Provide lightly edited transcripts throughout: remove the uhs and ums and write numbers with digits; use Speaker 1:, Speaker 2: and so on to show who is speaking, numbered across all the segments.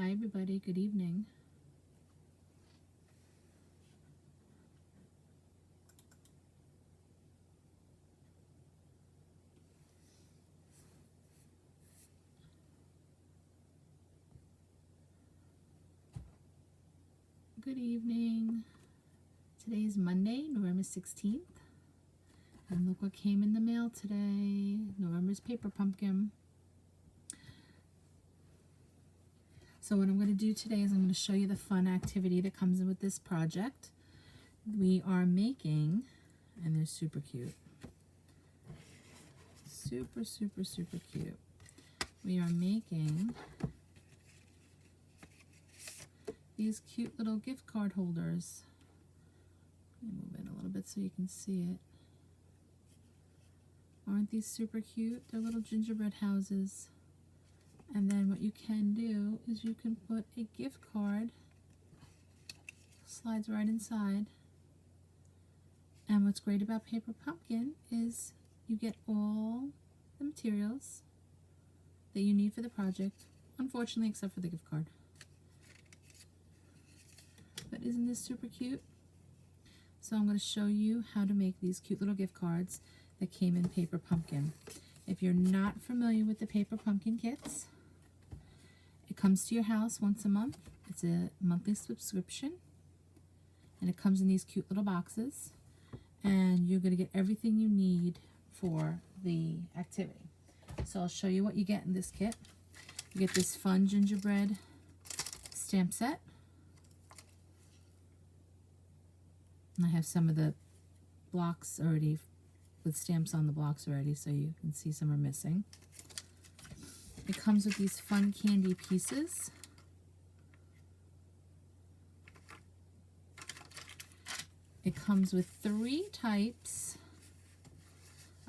Speaker 1: Hi everybody, good evening. Good evening. Today is Monday, November 16th. And look what came in the mail today. November's paper pumpkin. So what I'm going to do today is I'm going to show you the fun activity that comes in with this project. We are making, and they're super cute. Super, super, super cute. We are making these cute little gift card holders. Let me move in a little bit so you can see it. Aren't these super cute? They're little gingerbread houses. And then what you can do is you can put a gift card, slides right inside. And what's great about Paper Pumpkin is you get all the materials that you need for the project, unfortunately except for the gift card. But isn't this super cute? So I'm going to show you how to make these cute little gift cards that came in Paper Pumpkin. If you're not familiar with the Paper Pumpkin kits, it comes to your house once a month. It's a monthly subscription, and it comes in these cute little boxes, and you're going to get everything you need for the activity. So I'll show you what you get in this kit. You get this fun gingerbread stamp set. And I have some of the blocks already with stamps on the blocks already, so you can see some are missing. It comes with these fun candy pieces. It comes with 3 types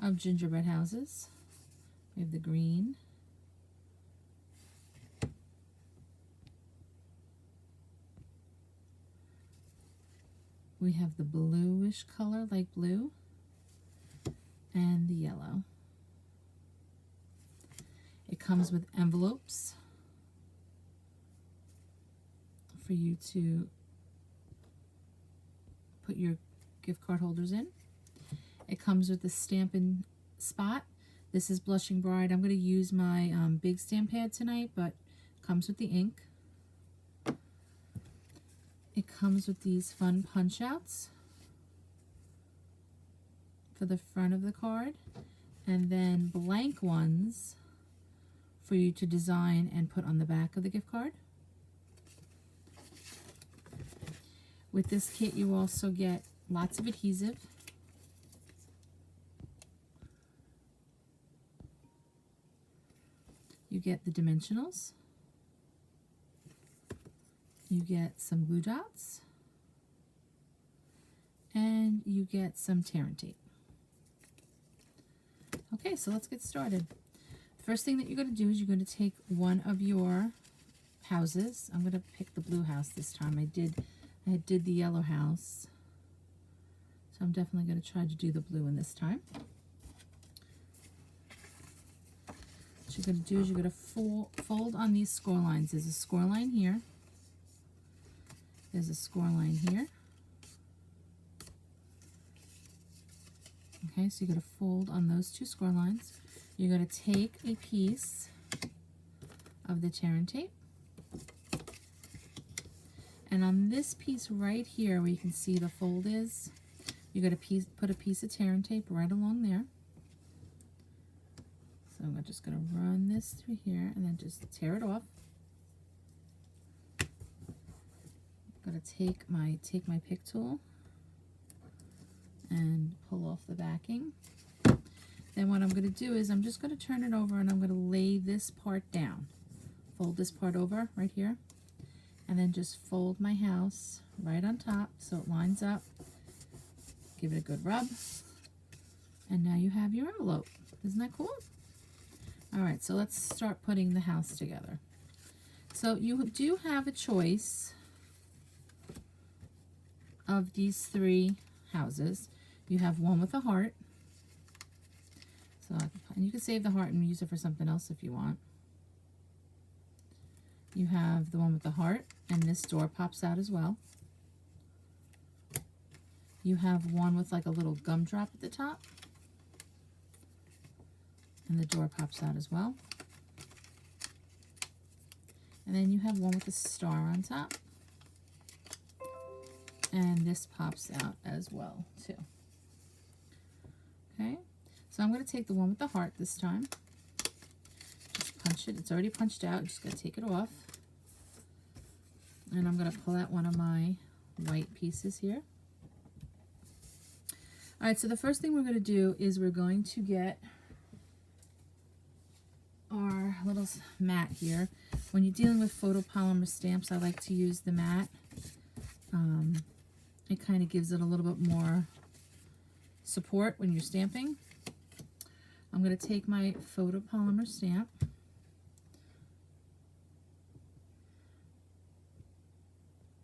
Speaker 1: of gingerbread houses. We have the green, we have the bluish color, like blue, and the yellow. It comes with envelopes for you to put your gift card holders in. It comes with the Stampin' Spot. This is Blushing Bride. I'm going to use my big stamp pad tonight, but it comes with the ink. It comes with these fun punch outs for the front of the card, and then blank ones for you to design and put on the back of the gift card. With this kit, you also get lots of adhesive. You get the dimensionals. You get some glue dots. And you get some tear and tape. Okay, so let's get started. First thing that you're going to do is you're going to take one of your houses. I'm going to pick the blue house this time. I did the yellow house, so I'm definitely going to try to do the blue one this time. What you're going to do is you're going to fold on these score lines. There's a score line here. There's a score line here. Okay, so you're going to fold on those 2 score lines. You're going to take a piece of the tear and tape, and on this piece right here where you can see the fold is, you're going to put a piece of tear and tape right along there. So I'm just going to run this through here and then just tear it off. I'm going to take my pick tool and pull off the backing. Then what I'm going to do is I'm just going to turn it over and I'm going to lay this part down. Fold this part over right here, and then just fold my house right on top so it lines up. Give it a good rub, and now you have your envelope. Isn't that cool? All right, so let's start putting the house together. So you do have a choice of these 3 houses. You have one with a heart. So, and you can save the heart and use it for something else if you want. You have the one with the heart, and this door pops out as well. You have one with like a little gumdrop at the top, and the door pops out as well. And then you have one with a star on top, and this pops out as well too. Okay, so I'm going to take the one with the heart this time. Just punch it. It's already punched out. Just got to take it off. And I'm going to pull out one of my white pieces here. All right, so the first thing we're going to do is we're going to get our little mat here. When you're dealing with photopolymer stamps, I like to use the mat. It kind of gives it a little bit more support when you're stamping. I'm going to take my photopolymer stamp.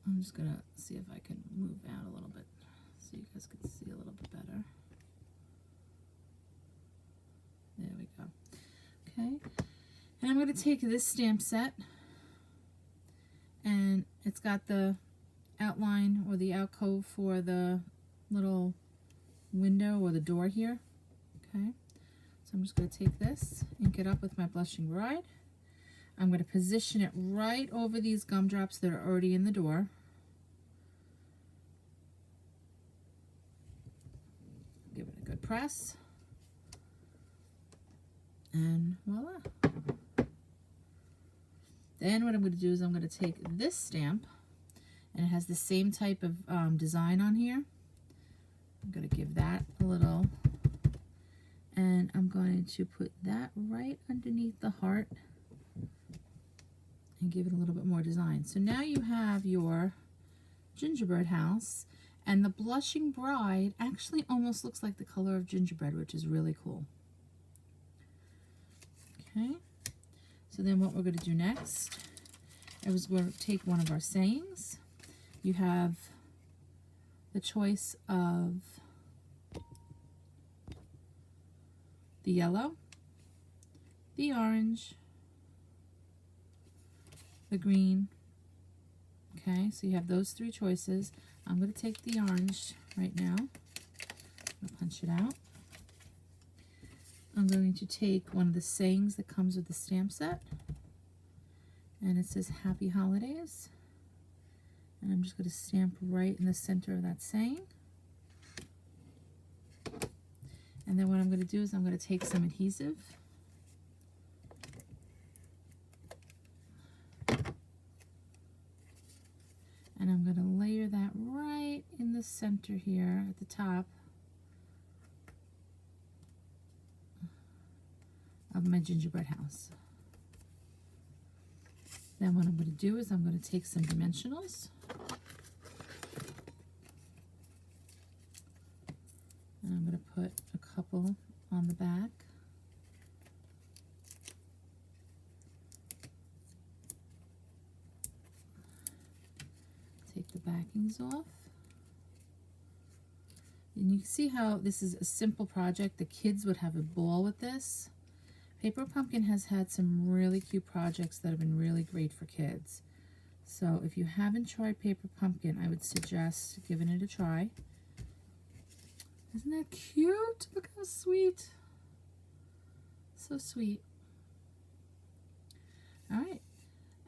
Speaker 1: I'm just going to see if I can move out a little bit so you guys can see a little bit better. There we go. Okay, and I'm going to take this stamp set, and it's got the outline or the alcove for the little window or the door here. Okay, so I'm just going to take this, ink it up with my Blushing Bride. I'm going to position it right over these gumdrops that are already in the door. Give it a good press. And voila. Then what I'm going to do is I'm going to take this stamp, and it has the same type of design on here. I'm going to give that a little, and I'm going to put that right underneath the heart and give it a little bit more design. So now you have your gingerbread house, and the Blushing Bride actually almost looks like the color of gingerbread, which is really cool. Okay, so then what we're going to do next is we're going to take one of our sayings. You have the choice of the yellow, the orange, the green. Okay, so you have those three choices. I'm going to take the orange right now. I'll punch it out. I'm going to take one of the sayings that comes with the stamp set, and it says Happy Holidays, and I'm just going to stamp right in the center of that saying. And then what I'm going to do is I'm going to take some adhesive, and I'm going to layer that right in the center here at the top of my gingerbread house. Then what I'm going to do is I'm going to take some dimensionals, and I'm going to put a couple on the back. Take the backings off. And you can see how this is a simple project. The kids would have a ball with this. Paper Pumpkin has had some really cute projects that have been really great for kids. So if you haven't tried Paper Pumpkin, I would suggest giving it a try. Isn't that cute? Look how sweet. So sweet. All right.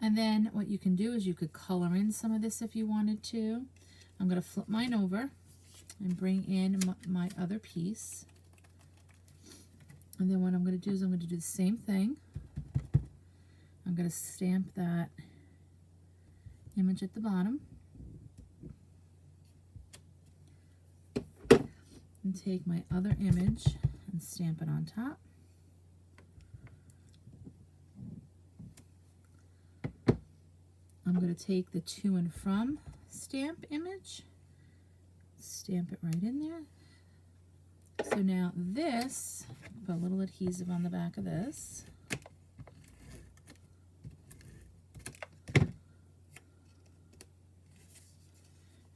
Speaker 1: And then what you can do is you could color in some of this if you wanted to. I'm going to flip mine over and bring in my other piece. And then what I'm going to do is I'm going to do the same thing. I'm going to stamp that image at the bottom. And take my other image and stamp it on top. I'm going to take the to and from stamp image, stamp it right in there. So now this, put a little adhesive on the back of this. And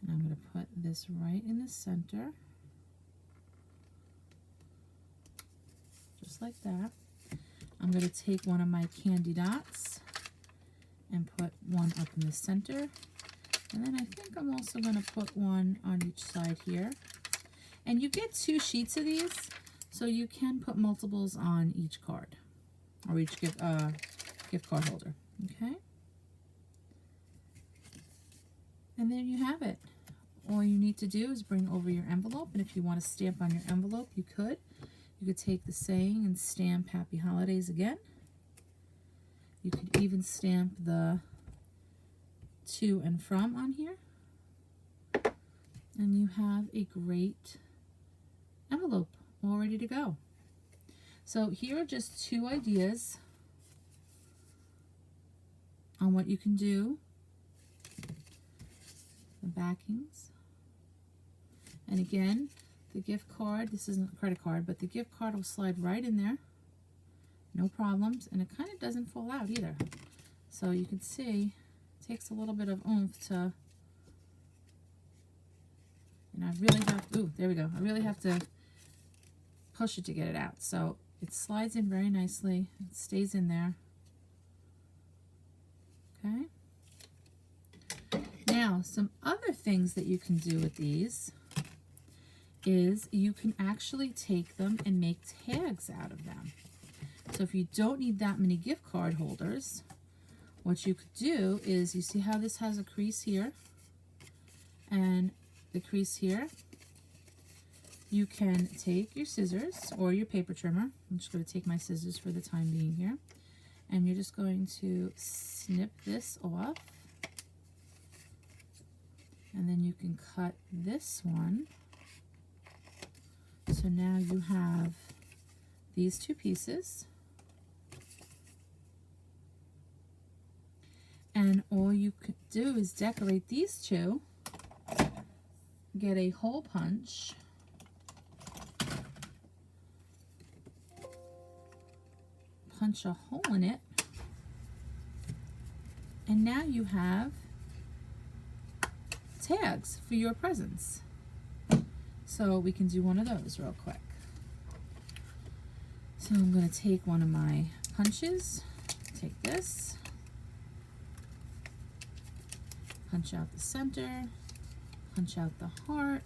Speaker 1: I'm going to put this right in the center. Just like that. I'm going to take one of my candy dots, and put one up in the center. And then I think I'm also going to put one on each side here. And you get 2 sheets of these, so you can put multiples on each card or each gift card holder. Okay? And there you have it. All you need to do is bring over your envelope, and if you want to stamp on your envelope, you could. You could take the saying and stamp Happy Holidays again. You could even stamp the to and from on here. And you have a great envelope all ready to go. So here are just 2 ideas on what you can do. The backings. And again, the gift card, this isn't a credit card, but the gift card will slide right in there. No problems. And it kind of doesn't fall out either. So you can see it takes a little bit of oomph to, and I really have, ooh, there we go. I really have to push it to get it out. So it slides in very nicely. It stays in there. Okay. Now, some other things that you can do with these is you can actually take them and make tags out of them. So if you don't need that many gift card holders, what you could do is, you see how this has a crease here and the crease here? You can take your scissors or your paper trimmer. I'm just going to take my scissors for the time being here. And you're just going to snip this off. And then you can cut this one. So now you have these 2 pieces. And all you could do is decorate these 2. Get a hole punch. Punch a hole in it. And now you have tags for your presents. So we can do one of those real quick. So I'm going to take one of my punches, take this, punch out the center, punch out the heart,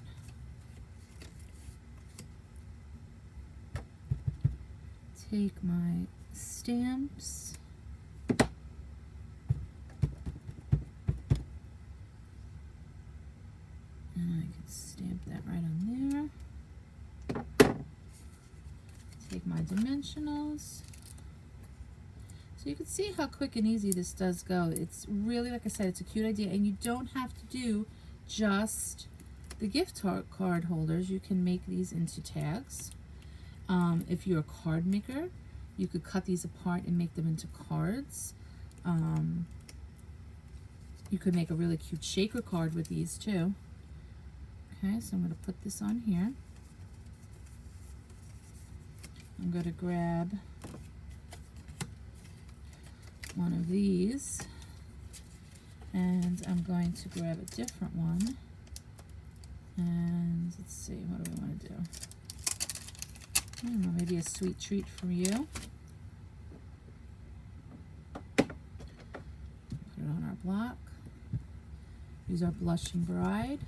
Speaker 1: take my stamps, and I can stamp that right on there. Take my dimensionals. So you can see how quick and easy this does go. It's really, like I said, it's a cute idea, and you don't have to do just the gift card holders. You can make these into tags. If you're a card maker, you could cut these apart and make them into cards. You could make a really cute shaker card with these too. Okay, so I'm going to put this on here. I'm going to grab one of these, and I'm going to grab a different one. And let's see, what do we want to do? I don't know, maybe a sweet treat from you. Put it on our block. Use our blushing bride.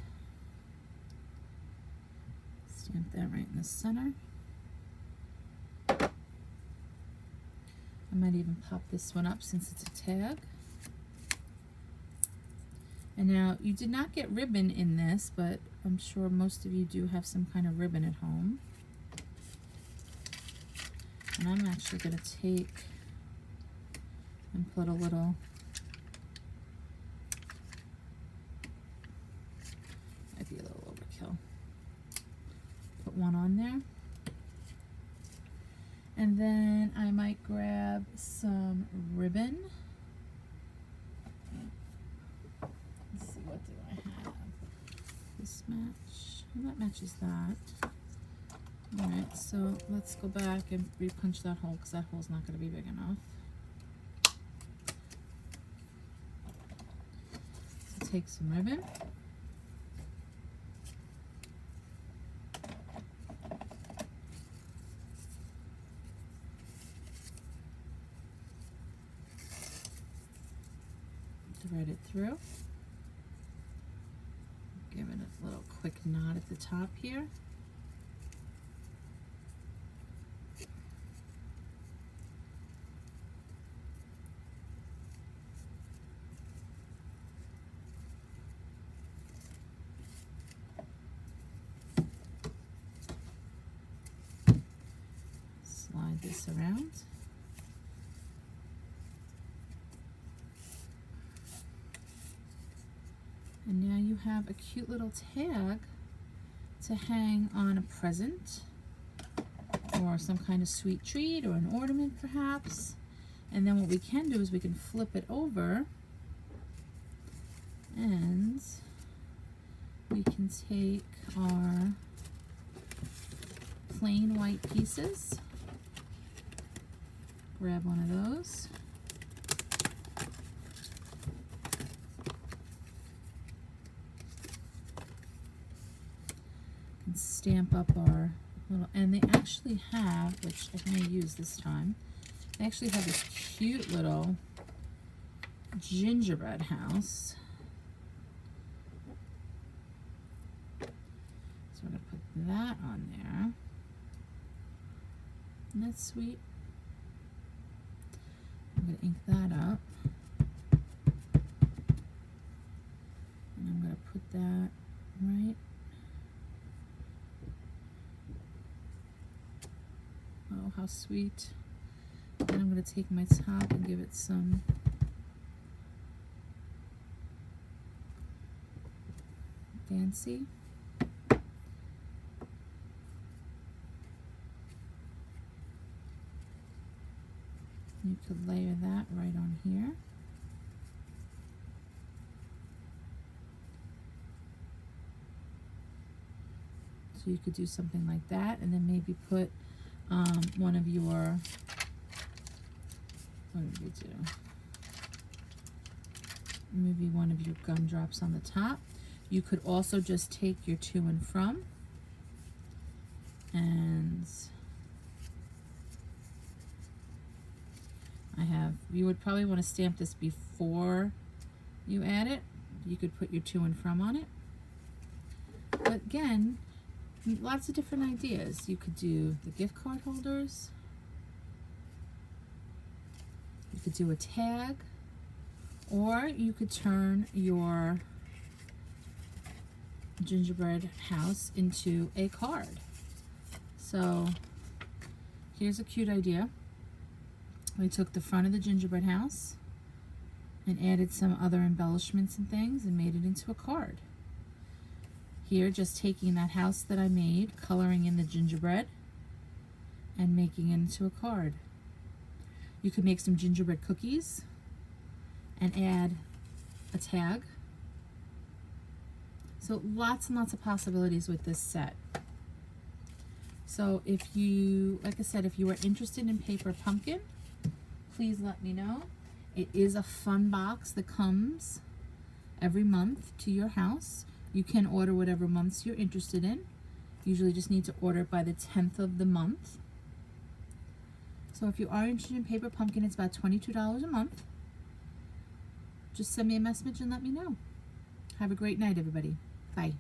Speaker 1: Stamp that right in the center. I might even pop this one up since it's a tag. And now, you did not get ribbon in this, but I'm sure most of you do have some kind of ribbon at home. And I'm actually going to take and put a little, might be a little overkill. Put one on there. And then I might grab some ribbon. Let's see, what do I have? This match, well, that matches that. Alright, so let's go back and re-punch that hole, because that hole's not going to be big enough. So take some ribbon. thread it through. Give it a little quick knot at the top here. Slide this around. And now you have a cute little tag to hang on a present or some kind of sweet treat or an ornament perhaps. And then what we can do is we can flip it over and we can take our plain white pieces, grab one of those, and stamp up our little, and they actually have, which I may use this time, they actually have this cute little gingerbread house. So we're going to put that on there. Isn't that sweet? I'm going to ink that up. And I'm going to put that right. Oh, how sweet. Then I'm going to take my top and give it some fancy. You could layer that right on here. So you could do something like that, and then maybe put one of your, what did we do? Maybe one of your gumdrops on the top. You could also just take your to and from and you would probably want to stamp this before you add it. You could put your to and from on it. But again, lots of different ideas. You could do the gift card holders. You could do a tag, or you could turn your gingerbread house into a card. So here's a cute idea. We took the front of the gingerbread house and added some other embellishments and things and made it into a card. Here, just taking that house that I made, coloring in the gingerbread, and making it into a card. You could make some gingerbread cookies and add a tag. So lots and lots of possibilities with this set. So if you, like I said, if you are interested in Paper Pumpkin, please let me know. It is a fun box that comes every month to your house. You can order whatever months you're interested in. Usually just need to order it by the 10th of the month. So if you are interested in Paper Pumpkin, it's about $22 a month. Just send me a message and let me know. Have a great night, everybody. Bye.